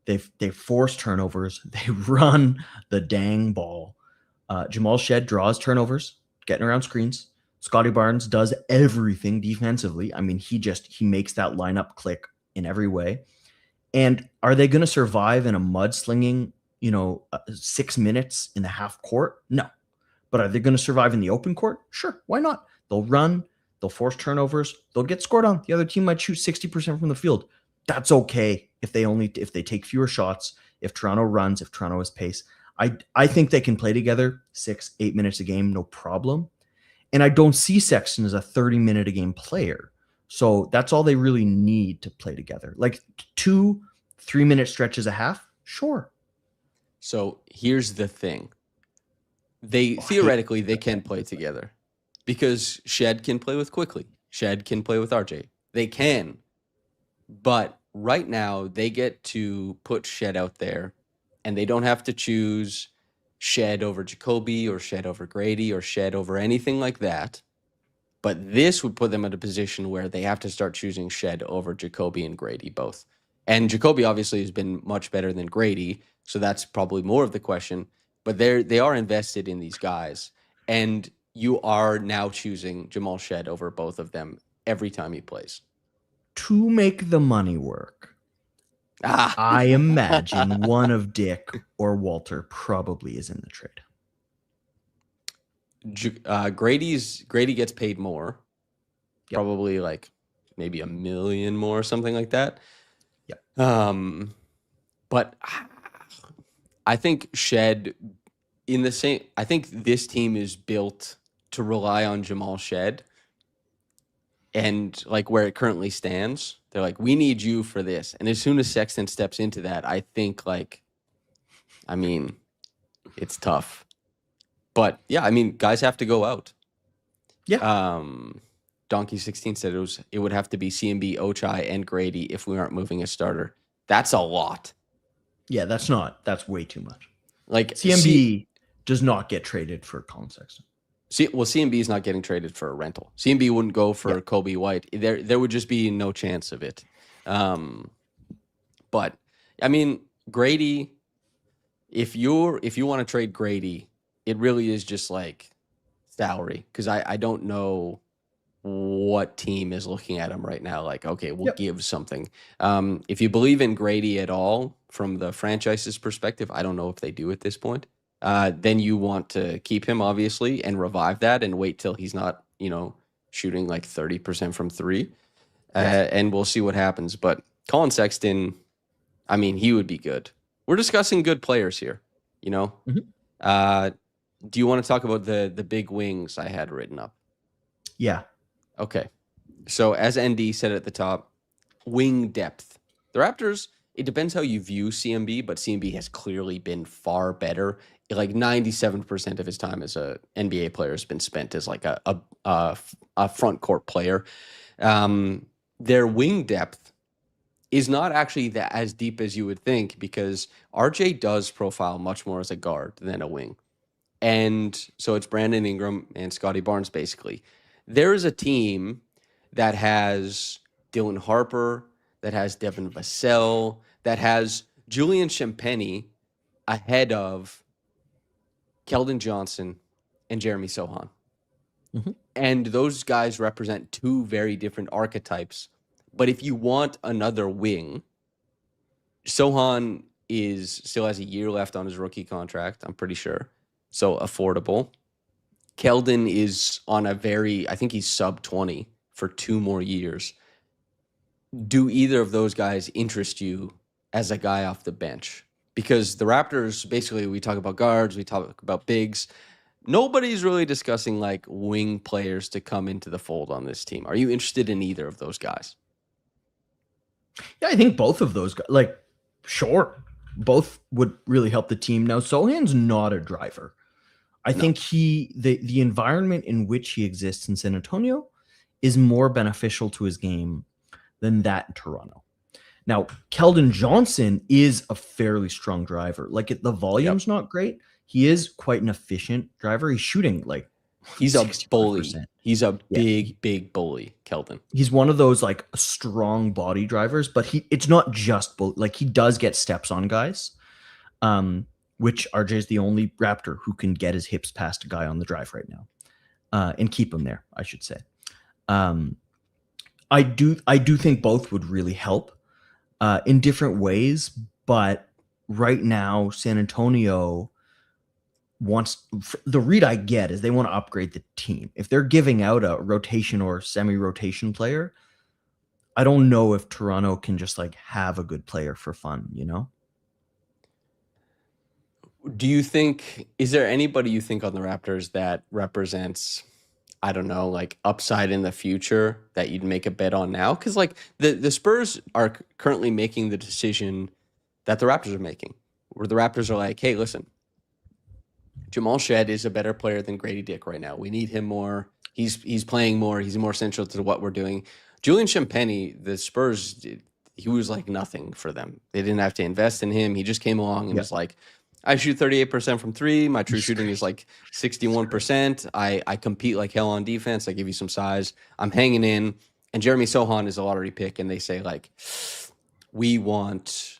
They force turnovers. They run the dang ball. Jamal Shed draws turnovers, getting around screens. Scotty Barnes does everything defensively. I mean, he makes that lineup click in every way. And are they going to survive in a mudslinging, 6 minutes in the half court? No. But are they going to survive in the open court? Sure. Why not? They'll run. They'll force turnovers. They'll get scored on. The other team might shoot 60% from the field. That's okay if they take fewer shots, if Toronto runs, if Toronto has pace. I think they can play together 6-8 minutes a game, no problem. And I don't see Sexton as a 30-minute a game player. So that's all they really need to play together. Like 2 3-minute stretches a half, sure. So here's the thing. Theoretically they can play together because Shed can play with Quickly. Shed can play with RJ. They can. But right now they get to put Shed out there and they don't have to choose Shed over Jacoby or Shed over Grady or Shed over anything like that. But this would put them in a position where they have to start choosing Shed over Jacoby and Grady both. And Jacoby obviously has been much better than Grady, so that's probably more of the question. But they are invested in these guys, and you are now choosing Jamal Shed over both of them every time he plays. To make the money work, I imagine one of Dick or Walter probably is in the trade. Grady gets paid more, probably like maybe $1 million more or something like that. Yep. But I think Shed I think this team is built to rely on Jamal Shed. And like where it currently stands, they're like, we need you for this. And as soon as Sexton steps into that, I think it's tough. But yeah, guys have to go out. Yeah. Donkey 16 said it would have to be CMB, Ochai, and Grady if we aren't moving a starter. That's a lot. Yeah, that's way too much. Like CMB does not get traded for Colin Sexton. CMB is not getting traded for a rental. CMB wouldn't go for Kobe White. There would just be no chance of it. But Grady, if you want to trade Grady, it really is just like salary, because I don't know what team is looking at him right now. Like, okay, we'll give something. If you believe in Grady at all from the franchise's perspective, I don't know if they do at this point. Then you want to keep him, obviously, and revive that and wait till he's not, shooting like 30% from 3. And we'll see what happens. But Colin Sexton, he would be good. We're discussing good players here, Mm-hmm. Do you want to talk about the big wings I had written up? Yeah. Okay. So as ND said at the top, wing depth. The Raptors, it depends how you view CMB, but CMB has clearly been far better. Like 97% of his time as a NBA player has been spent as like a front court player. Their wing depth is not actually as deep as you would think, because RJ does profile much more as a guard than a wing. And so it's Brandon Ingram and Scotty Barnes, basically. There is a team that has Dylan Harper, that has Devin Vassell, that has Julian Champagny ahead of Keldon Johnson and Jeremy Sohan. Mm-hmm. And those guys represent two very different archetypes. But if you want another wing, Sohan still has a year left on his rookie contract, I'm pretty sure. So affordable. Keldon is on I think he's sub 20 for 2 more years. Do either of those guys interest you as a guy off the bench? Because the Raptors, basically, we talk about guards, we talk about bigs. Nobody's really discussing like wing players to come into the fold on this team. Are you interested in either of those guys? Yeah, I think both of those guys, sure, both would really help the team. Now, Sohan's not a driver. I think the environment in which he exists in San Antonio is more beneficial to his game than that in Toronto. Now, Keldon Johnson is a fairly strong driver. The volume's not great. He is quite an efficient driver. He's shooting he's a bully. He's a big bully, Keldon. He's one of those strong body drivers, but it's not just he does get steps on guys. Which RJ is the only Raptor who can get his hips past a guy on the drive right now, and keep him there, I should say. I do think both would really help in different ways, but right now San Antonio the read I get is they want to upgrade the team. If they're giving out a rotation or semi-rotation player, I don't know if Toronto can just like have a good player for fun, you know? Do you think, is there anybody you think on the Raptors that represents, I don't know, like upside in the future that you'd make a bet on now? Because like the Spurs are currently making the decision that the Raptors are making, where the Raptors are like, hey, listen, Jamal Shed is a better player than Grady Dick right now. We need him more. He's playing more. He's more central to what we're doing. Julian Champagnie, the Spurs, he was like nothing for them. They didn't have to invest in him. He just came along and was like, I shoot 38% from three. My true shooting is like 61%. I compete like hell on defense. I give you some size. I'm hanging in. And Jeremy Sohan is a lottery pick, and they say like, we want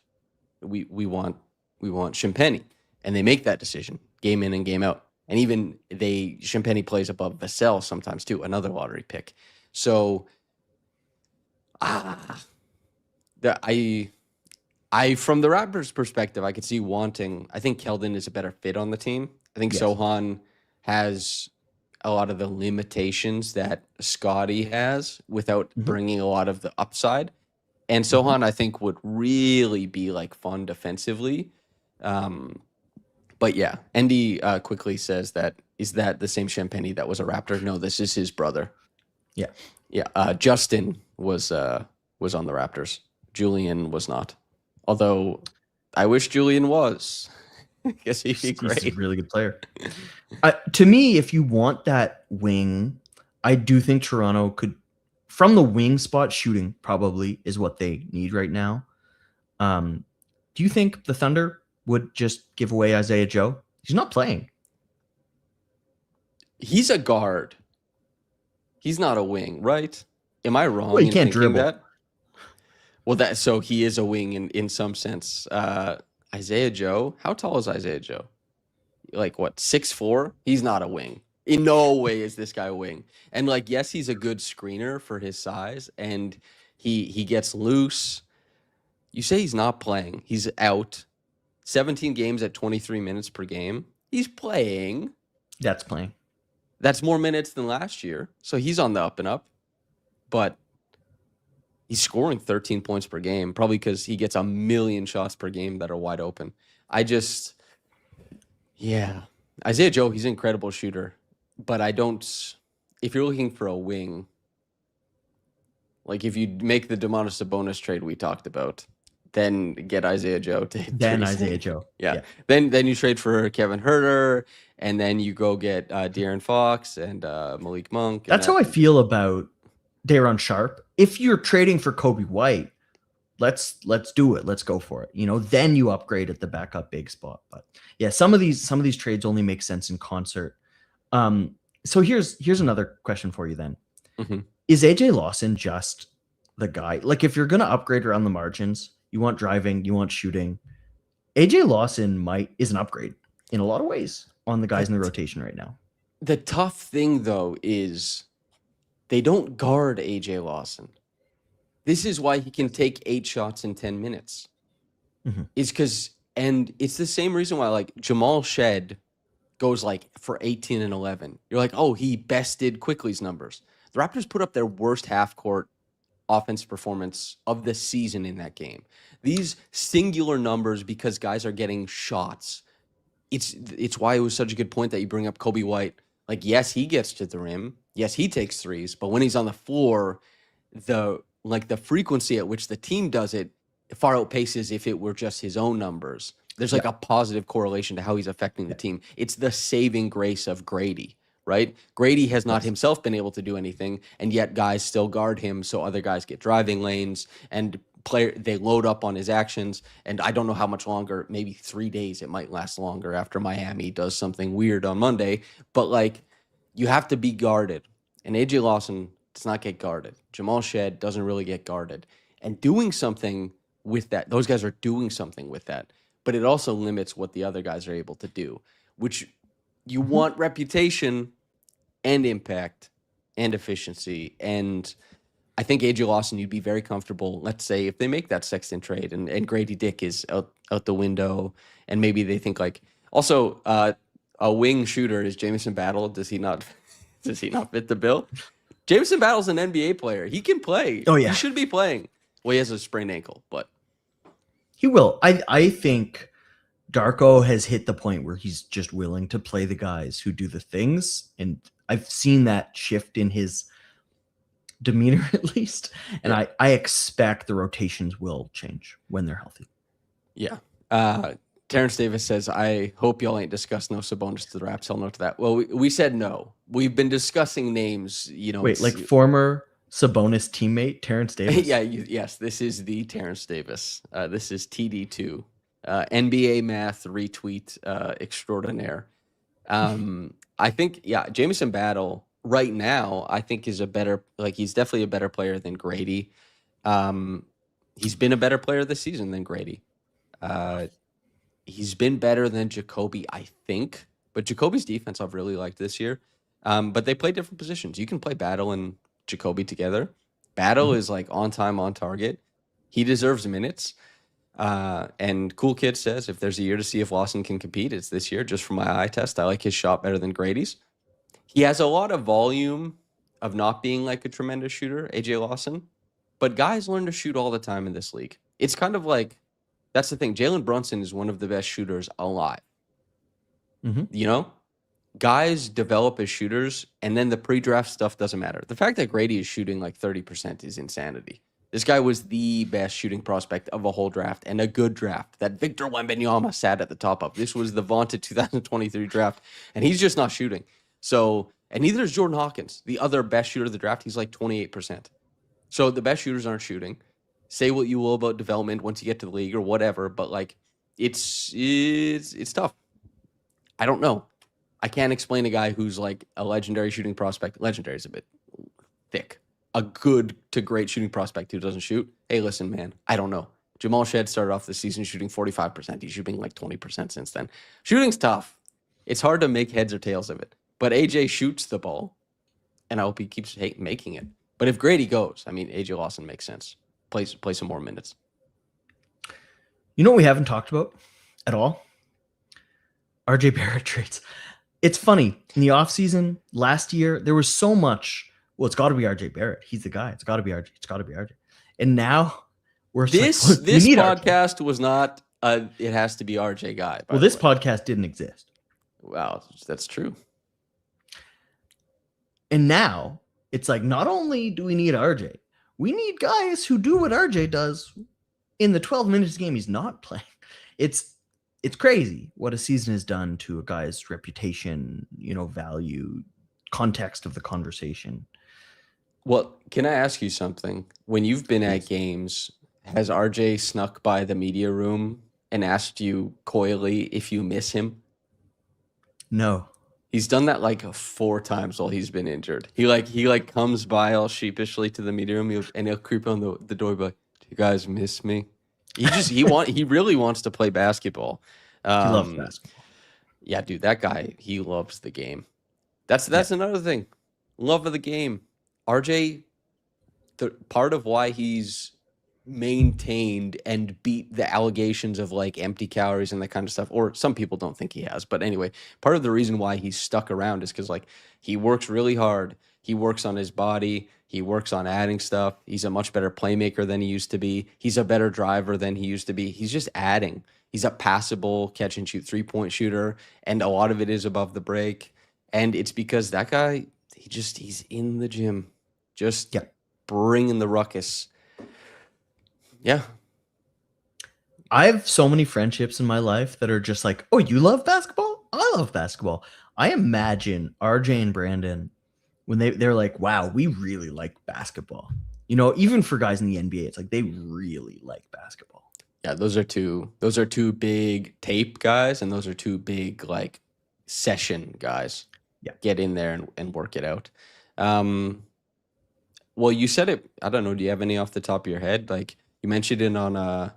Champagnie, and they make that decision game in and game out. And even Champagnie plays above Vassell sometimes too, another lottery pick. So I from the Raptors' perspective, I could see wanting. I think Keldon is a better fit on the team. I think Sohan has a lot of the limitations that Scotty has without bringing a lot of the upside. And Sohan, I think, would really be like fun defensively. But yeah, Andy quickly says that, is that the same Champagnie that was a Raptor? No, this is his brother. Yeah. Yeah. Justin was on the Raptors. Julian was not. Although I wish Julian was. I guess he'd be great. He's a really good player. To me, if you want that wing, I do think Toronto could, from the wing spot, shooting probably is what they need right now. Do you think the Thunder would just give away Isaiah Joe? He's not playing. He's a guard. He's not a wing, right? Am I wrong? Well, he in can't thinking dribble. that? Well, so he is a wing in some sense. Isaiah Joe, how tall is Isaiah Joe? Like what, 6'4"? He's not a wing. In no way is this guy a wing. And like, yes, he's a good screener for his size, and he gets loose. You say he's not playing. He's out. 17 games at 23 minutes per game. He's playing. That's playing. That's more minutes than last year. So he's on the up and up. But he's scoring 13 points per game, probably because he gets a million shots per game that are wide open. Isaiah Joe, he's an incredible shooter. But if you're looking for a wing, like if you make the Domantas Sabonis trade we talked about, then get Isaiah Joe. Isaiah Joe. Yeah. Then you trade for Kevin Huerter, and then you go get De'Aaron Fox and Malik Monk. That's how I feel about Daron Sharpe. If you're trading for Kobe White, let's do it. Let's go for it. Then you upgrade at the backup big spot. But yeah, some of these trades only make sense in concert. So here's another question for you then. Mm-hmm. Is AJ Lawson just the guy? Like if you're gonna upgrade around the margins, you want driving, you want shooting. AJ Lawson is an upgrade in a lot of ways on the guys in the rotation right now. The tough thing though is they don't guard AJ Lawson. This is why he can take 8 shots in 10 minutes. Mm-hmm. And it's the same reason why like Jamal Shed goes like for 18 and 11. You're like, oh, he bested Quickly's numbers. The Raptors put up their worst half-court offensive performance of the season in that game. These singular numbers because guys are getting shots. It's why it was such a good point that you bring up Kobe White. Like, yes, he gets to the rim. Yes, he takes threes. But when he's on the floor, the frequency at which the team does it far outpaces if it were just his own numbers. There's like a positive correlation to how he's affecting the team. It's the saving grace of Grady, right? Grady has not himself been able to do anything, and yet guys still guard him, so other guys get driving lanes and they load up on his actions. And I don't know how much longer, maybe 3 days, it might last longer after Miami does something weird on Monday. But like, you have to be guarded, and AJ Lawson does not get guarded. Jamal Shed doesn't really get guarded. And doing something with that, those guys are doing something with that. But it also limits what the other guys are able to do, which you want reputation and impact and efficiency. And I think AJ Lawson, you'd be very comfortable, let's say, if they make that Sexton trade and Grady Dick is out the window, and maybe they think like, also a wing shooter is Jamison Battle. Does he not fit the bill? Jameson Battle's an NBA player. He can play. Oh, yeah. He should be playing. Well, he has a sprained ankle, but He will. I think Darko has hit the point where he's just willing to play the guys who do the things. And I've seen that shift in his demeanor, at least. And I expect the rotations will change when they're healthy. yeah. Terrence Davis says, I hope y'all ain't discussed no Sabonis to the Raps. Hell no to that. Well, we said no. We've been discussing names, Wait, like former Sabonis teammate Terrence Davis? Yes, this is the Terrence Davis. This is TD2. NBA math retweet extraordinaire. I think, Jameson Battle right now, I think is he's definitely a better player than Grady. He's been a better player this season than Grady. He's been better than Jacoby, I think. But Jacoby's defense I've really liked this year. But they play different positions. You can play Battle and Jacoby together. Battle is like on time, on target. He deserves minutes. And Cool Kid says, if there's a year to see if Lawson can compete, it's this year. Just from my eye test, I like his shot better than Grady's. He has a lot of volume of not being like a tremendous shooter, AJ Lawson. But guys learn to shoot all the time in this league. It's kind of like, that's the thing. Jalen Brunson is one of the best shooters alive. Guys develop as shooters, and then the pre-draft stuff doesn't matter. The fact that Grady is shooting like 30% is insanity. This guy was the best shooting prospect of a whole draft, and a good draft that Victor Wembanyama sat at the top of. This was the vaunted 2023 draft, and he's just not shooting. So, and neither is Jordan Hawkins, the other best shooter of the draft. He's like 28%. So the best shooters aren't shooting. Say what you will about development once you get to the league or whatever, but like it's tough. I don't know. I can't explain a guy who's like a legendary shooting prospect. Legendary is a bit thick. A good to great shooting prospect who doesn't shoot. Hey, listen, man, I don't know. Jamal Shed started off the season shooting 45%. He's shooting like 20% since then. Shooting's tough. It's hard to make heads or tails of it. But AJ shoots the ball, and I hope he keeps making it. But if Grady goes, I mean, AJ Lawson makes sense. Play some more minutes. You know what we haven't talked about at all? RJ Barrett trades. It's funny. In the offseason last year, there was so much. Well, it's got to be RJ Barrett. He's the guy. It's got to be RJ. It's got to be RJ. And now we're this podcast was not. It has to be RJ guy. Well, this podcast didn't exist. Wow, that's true. And now it's like, not only do we need RJ, we need guys who do what RJ does in the 12 minutes game he's not playing. It's crazy what a season has done to a guy's reputation, value, context of the conversation. Well, can I ask you something? When you've been at games, has RJ snuck by the media room and asked you coyly if you miss him? No. He's done that like 4 times while he's been injured. He comes by all sheepishly to the media room and he'll creep on the door, but do you guys miss me? He really wants to play basketball. He loves basketball. Yeah, dude, that guy, he loves the game. That's another thing. Love of the game. RJ, the part of why he's maintained and beat the allegations of like empty calories and that kind of stuff, or some people don't think he has, but anyway, part of the reason why he's stuck around is because like he works really hard. He works on his body. He works on adding stuff. He's a much better playmaker than he used to be. He's a better driver than he used to be. He's just adding. He's a passable catch and shoot 3-point shooter, and a lot of it is above the break. And it's because that guy, he's in the gym, just bringing the ruckus. Yeah. I have so many friendships in my life that are just like, oh, you love basketball? I love basketball. I imagine RJ and Brandon, when they're like, wow, we really like basketball. Even for guys in the NBA, it's like they really like basketball. Yeah, those are two big tape guys, and those are two big like session guys. Yeah. Get in there and work it out. Well, you said it. I don't know. Do you have any off the top of your head? Like you mentioned it on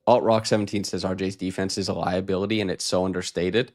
Alt Rock 17 says RJ's defense is a liability and it's so understated.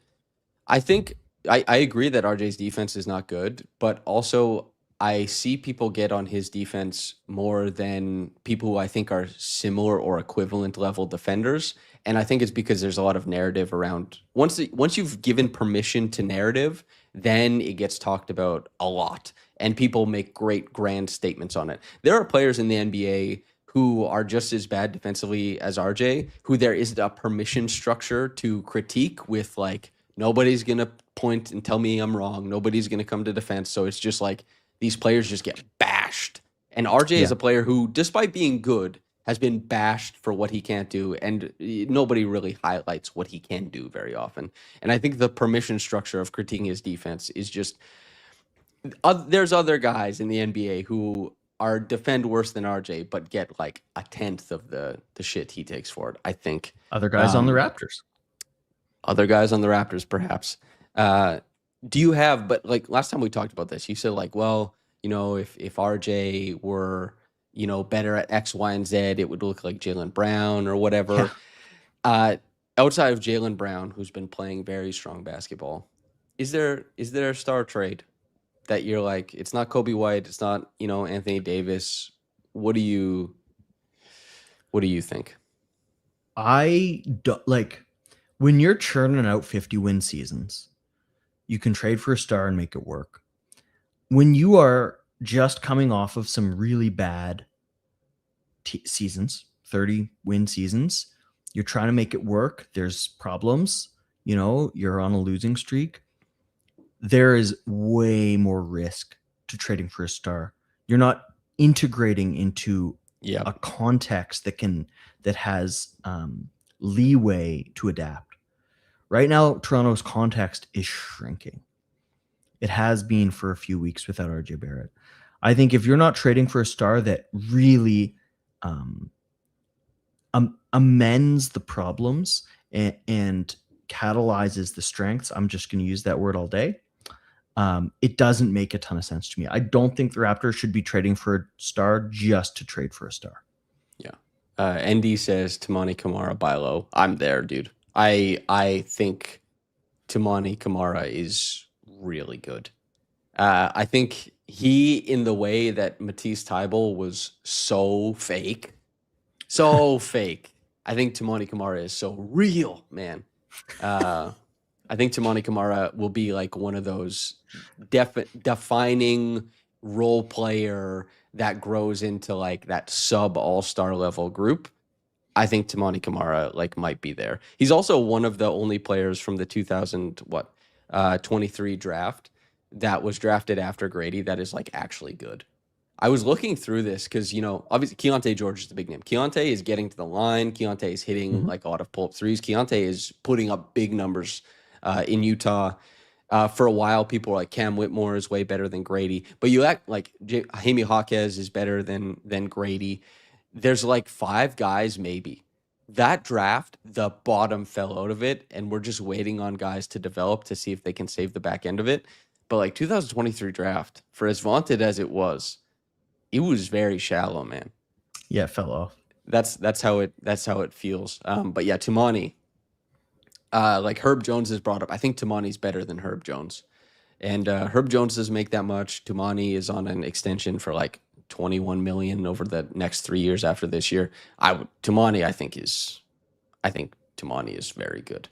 I think I agree that RJ's defense is not good, but also I see people get on his defense more than people who I think are similar or equivalent level defenders. And I think it's because there's a lot of narrative around. Once you've given permission to narrative, then it gets talked about a lot. and people make great grand statements on it. There are players in the NBA who are just as bad defensively as RJ, who there isn't a permission structure to critique with, like, nobody's going to point and tell me I'm wrong. Nobody's going to come to defense. So it's just like these players just get bashed. And RJ is a player who, despite being good, has been bashed for what he can't do. And nobody really highlights what he can do very often. And I think the permission structure of critiquing his defense is just, there's other guys in the NBA who are defend worse than RJ, but get like a tenth of the shit he takes for it, I think. Other guys on the Raptors. Other guys on the Raptors, perhaps. Do you have, but like last time we talked about this, you said like, well, you know, if RJ were, you know, better at X, Y, and Z, it would look like Jaylen Brown or whatever. Yeah. Outside of Jaylen Brown, who's been playing very strong basketball, is there a star trade that you're like, it's not Kobe White, it's not, you know, Anthony Davis? What do you think? I don't like when you're churning out 50-win seasons, you can trade for a star and make it work. When you are just coming off of some really bad seasons, 30-win seasons, you're trying to make it work. There's problems, you know, you're on a losing streak. There is way more risk to trading for a star. You're not integrating into a context that has leeway to adapt. Right now, Toronto's context is shrinking. It has been for a few weeks without RJ Barrett. I think if you're not trading for a star that really amends the problems and catalyzes the strengths, I'm just going to use that word all day. It doesn't make a ton of sense to me. I don't think the Raptors should be trading for a star just to trade for a star. Yeah. ND says Tamani Kamara buy low. I'm there, dude. I think Tamani Kamara is really good. I think he, in the way that Matisse Thybulle was so fake, I think Tamani Kamara is so real, man. I think Tamani Kamara will be like one of those defining role player that grows into like that sub all-star level group. I think Tamani Kamara like might be there. He's also one of the only players from the 2023 draft that was drafted after Grady that is like actually good. I was looking through this because, you know, obviously Keontae George is the big name. Keontae is getting to the line. Keontae is hitting like a lot of pull-up threes. Keontae is putting up big numbers in Utah. For a while, people were like, Cam Whitmore is way better than Grady. But you act like Jaime Jaquez is better than Grady. There's like 5 guys maybe. That draft, the bottom fell out of it, and we're just waiting on guys to develop to see if they can save the back end of it. But like 2023 draft, for as vaunted as it was very shallow, man. Yeah, it fell off. That's how it feels. But yeah, Tamani, like Herb Jones has brought up, I think Tamani's better than Herb Jones. And Herb Jones doesn't make that much. Tamani is on an extension for like $21 million over the next 3 years after this year. Tamani, I think Tamani is very good.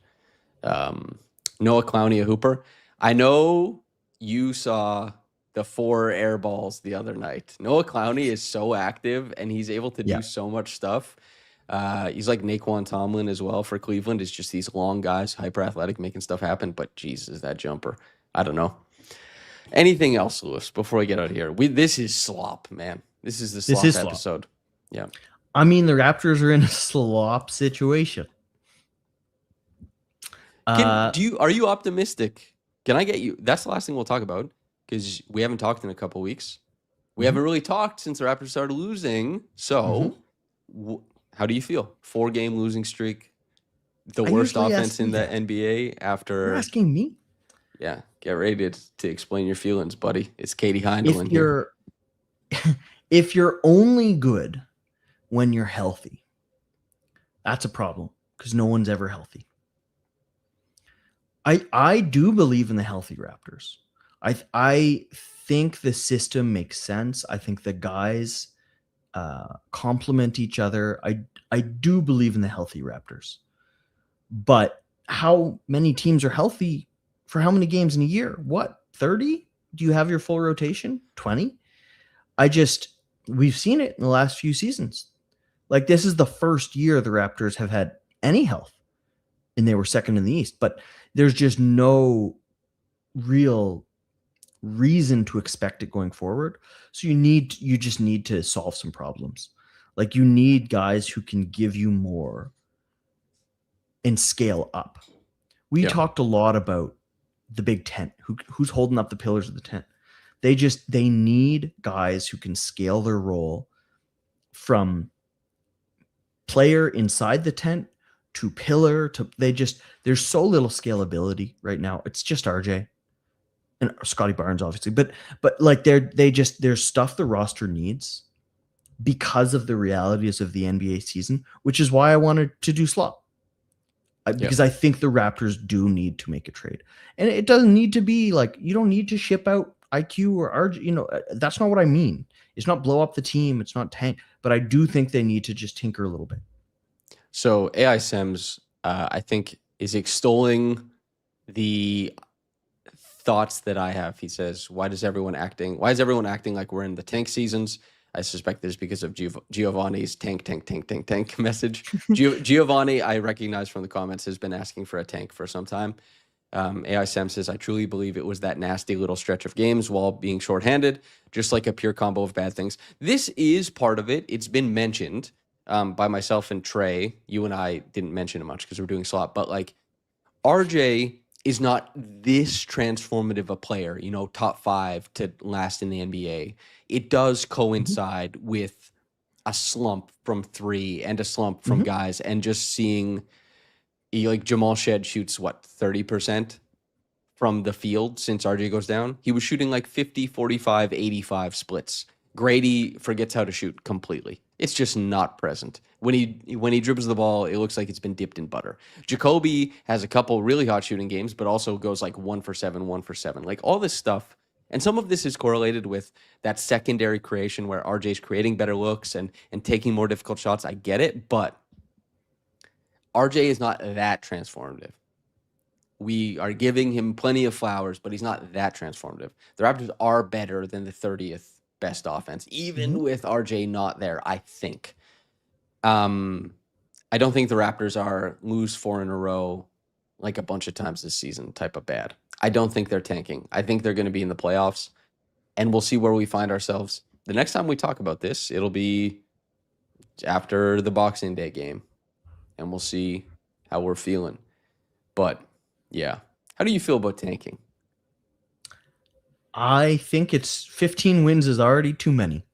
Noah Clowney, a hooper. I know you saw the 4 air balls the other night. Noah Clowney is so active and he's able to do so much stuff. He's like Naquan Tomlin as well for Cleveland. It's just these long guys, hyper athletic, making stuff happen. But Jesus, that jumper. I don't know. Anything else, Lewis, before we get out of here? This is slop, man. This is the slop episode. Yeah. I mean, the Raptors are in a slop situation. Are you optimistic? Can I get you? That's the last thing we'll talk about because we haven't talked in a couple weeks. We haven't really talked since the Raptors started losing. So, how do you feel? 4-game losing streak, the worst offense in the NBA after. You're asking me? Yeah, get ready to explain your feelings, buddy. It's Katie Heindel in here. If you're only good when you're healthy, that's a problem because no one's ever healthy. I do believe in the healthy Raptors. I think the system makes sense. I think the guys complement each other. I do believe in the healthy Raptors. But how many teams are healthy for how many games in a year? What, 30? do you have your full rotation? 20? We've seen it in the last few seasons. Like, this is the first year the Raptors have had any health, and they were second in the East, but there's just no real reason to expect it going forward. So you just need to solve some problems. Like, you need guys who can give you more and scale up. We talked a lot about the big tent, who's holding up the pillars of the tent. They need guys who can scale their role from player inside the tent to pillar to there's so little scalability right now. It's just RJ and Scotty Barnes, obviously, but like there's stuff the roster needs because of the realities of the NBA season, which is why I wanted to do slot. Because I think the Raptors do need to make a trade, and it doesn't need to be like, you don't need to ship out IQ or RJ. That's not what I mean. It's not blow up the team. It's not tank, but I do think they need to just tinker a little bit. So AI Sims, I think, is extolling the thoughts that I have. He says, why is everyone acting like we're in the tank seasons? I suspect this is because of Giovanni's tank message. Giovanni, I recognize from the comments, has been asking for a tank for some time. AI Sam says, I truly believe it was that nasty little stretch of games while being shorthanded, just like a pure combo of bad things. This is part of it. It's been mentioned by myself and Trey. You and I didn't mention it much because we're doing slot, but like, RJ is not this transformative a player, top 5 to last in the NBA. It does coincide with a slump from 3 and a slump from guys, and just seeing like Jamal Shed shoots 30% from the field since RJ goes down. He was shooting like 50, 45, 85 splits. Grady forgets how to shoot completely. It's just not present. When he dribbles the ball, it looks like it's been dipped in butter. Jacoby has a couple really hot shooting games, but also goes like 1 for 7, 1 for 7. Like, all this stuff. And some of this is correlated with that secondary creation where RJ's creating better looks and taking more difficult shots. I get it, but RJ is not that transformative. We are giving him plenty of flowers, but he's not that transformative. The Raptors are better than the 30th best offense, even with RJ not there, I think. I don't think the Raptors are lose 4 in a row like a bunch of times this season type of bad. I don't think they're tanking. I think they're going to be in the playoffs, and we'll see where we find ourselves. The next time we talk about this, it'll be after the Boxing Day game, and we'll see how we're feeling. But, yeah. How do you feel about tanking? I think it's 15 wins is already too many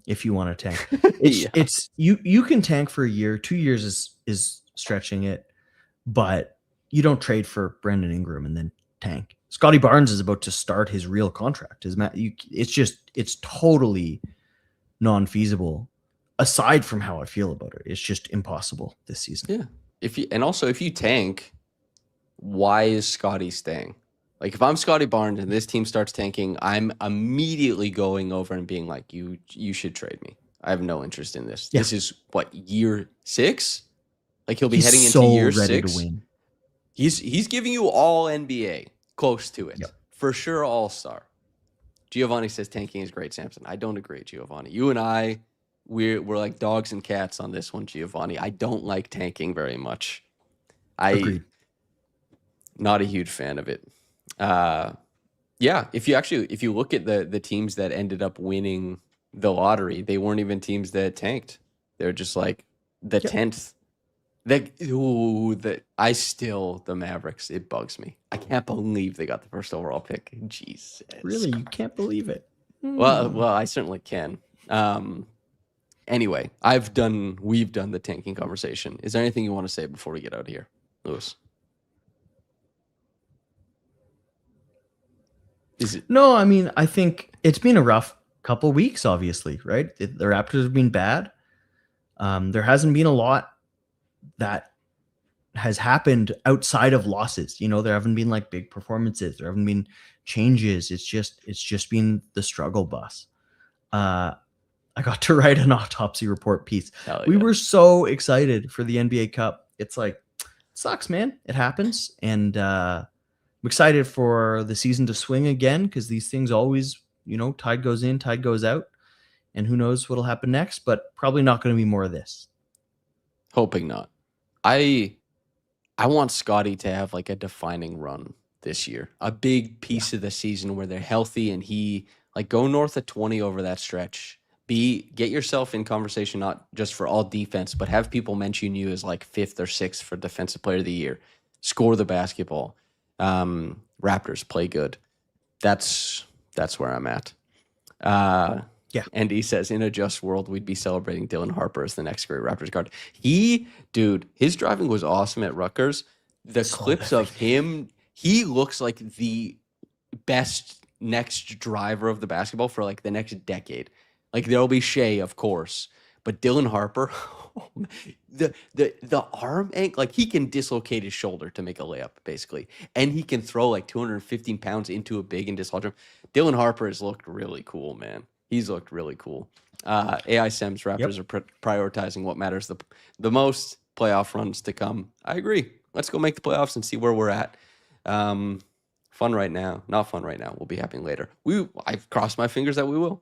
if you want to tank. It's you can tank for a year. 2 years is stretching it, but you don't trade for Brandon Ingram and then tank. Scotty Barnes is about to start his real contract. It's totally non-feasible. Aside from how I feel about it, it's just impossible this season. Yeah. If you tank, why is Scotty staying? Like, if I'm Scotty Barnes and this team starts tanking, I'm immediately going over and being like, you should trade me. I have no interest in this. Yeah. This is year 6? Like, he'll be heading into year 6. To win. He's giving you all NBA, close to it. Yep. For sure, all-star. Giovanni says tanking is great, Samson. I don't agree, Giovanni. You and I, we're like dogs and cats on this one, Giovanni. I don't like tanking very much. Agreed. Not a huge fan of it. Yeah, if you look at the teams that ended up winning the lottery, they weren't even teams that tanked. They're just like the 10th. The Mavericks, it bugs me. I can't believe they got the first overall pick. Jesus. Really? You can't believe it? Well, I certainly can. Anyway, we've done the tanking conversation. Is there anything you want to say before we get out of here, Louis? No, I mean, I think it's been a rough couple weeks, obviously, right? The Raptors have been bad. There hasn't been a lot that has happened outside of losses. There haven't been like big performances. There haven't been changes. It's just been the struggle bus. I got to write an autopsy report piece. We were so excited for the NBA Cup. It's like, it sucks, man. It happens. And I'm excited for the season to swing again because these things always, tide goes in, tide goes out. And who knows what'll happen next, but probably not going to be more of this. Hoping not. I want Scotty to have like a defining run this year. A big piece of the season where they're healthy and he like go north of 20 over that stretch. Get yourself in conversation, not just for all defense, but have people mention you as like 5th or 6th for defensive player of the year. Score the basketball. Raptors play good. That's where I'm at. Yeah. And he says, in a just world, we'd be celebrating Dylan Harper as the next great Raptors guard. His driving was awesome at Rutgers. The clips of him, he looks like the best next driver of the basketball for like the next decade. Like there'll be Shea, of course, but Dylan Harper, the arm angle, like he can dislocate his shoulder to make a layup, basically, and he can throw like 215 pounds into a big and dislodge him. Dylan Harper has looked really cool, man. He's looked really cool. AI Sems Raptors are prioritizing what matters the most. Playoff runs to come. I agree. Let's go make the playoffs and see where we're at. Fun right now. Not fun right now. We'll be happening later. I've crossed my fingers that we will.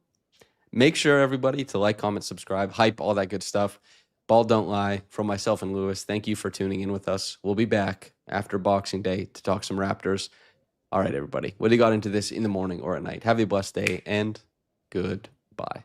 Make sure, everybody, to like, comment, subscribe, hype, all that good stuff. Ball Don't Lie from myself and Lewis. Thank you for tuning in with us. We'll be back after Boxing Day to talk some Raptors. All right, everybody. Whether you got into this in the morning or at night, have a blessed day and goodbye.